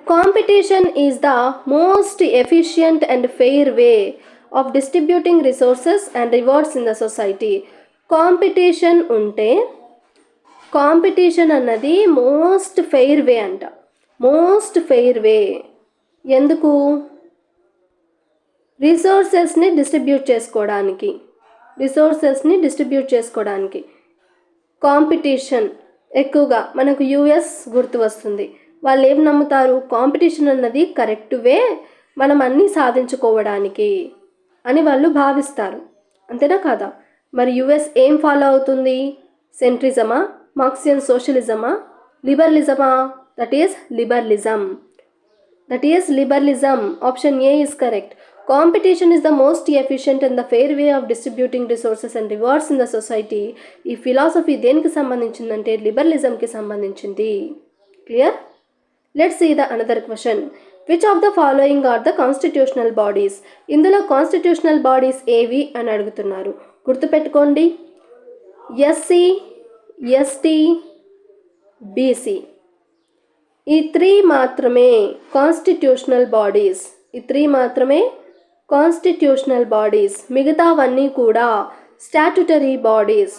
Competition is the most efficient and fair way of distributing resources and rewards in the society. Competition ఉంటే competition అన్నది most fair వే అంట. Most fair వే ఎందుకు? రిసోర్సెస్ని distribute చేసుకోవడానికి competition ఎక్కువగా మనకు US గుర్తు వస్తుంది. వాళ్ళు ఏం నమ్ముతారు? కాంపిటీషన్ అన్నది కరెక్ట్ వే మనం అన్నీ సాధించుకోవడానికి అని వాళ్ళు భావిస్తారు. అంతేనా కాదా? మరి యుఎస్ ఏం ఫాలో అవుతుంది? సెంట్రిజమా, మార్క్సియన్ సోషలిజమా, లిబరలిజమా? That is liberalism. Option A is correct. Competition is the most efficient and the fair way of distributing resources and rewards in the society. ఈ ఫిలాసఫీ దేనికి సంబంధించిందంటే లిబరలిజంకి సంబంధించింది. Clear? Let's see the another question. Which of the following are the constitutional bodies? ఇందులో constitutional bodies ఏవి అని అడుగుతున్నారు. గుర్తుపెట్టుకోండి, ఎస్సీ, ఎస్టీ, బీసీ ఈ త్రీ మాత్రమే కాన్స్టిట్యూషనల్ బాడీస్. మిగతావన్నీ కూడా స్టాట్యుటరీ బాడీస్.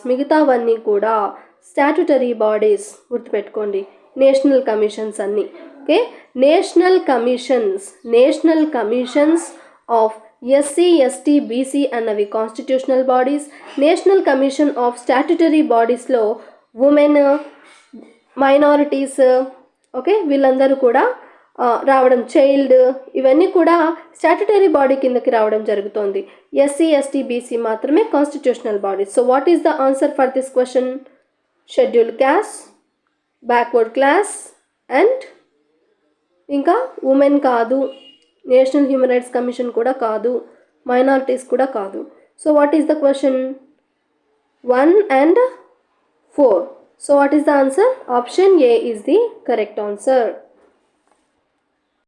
గుర్తుపెట్టుకోండి, నేషనల్ కమిషన్స్ అన్నీ. Okay, national commissions of SC, ST, BC అన్నవి constitutional bodies. National commission of statutory బాడీస్లో ఉమెన్, మైనారిటీస్, ఓకే, వీళ్ళందరూ కూడా రావడం, చైల్డ్, ఇవన్నీ కూడా స్టాట్యుటరీ బాడీ కిందకి రావడం జరుగుతోంది. ఎస్సీ, ఎస్టీ, బీసీ మాత్రమే constitutional bodies. So what is the answer for this question? Schedule caste, backward class and ఇంకా ఉమెన్ కాదు, నేషనల్ హ్యూమన్ రైట్స్ కమిషన్ కూడా కాదు, మైనారిటీస్ కూడా కాదు. So what is the question? 1 and 4. So what is the answer? Option A is the correct answer.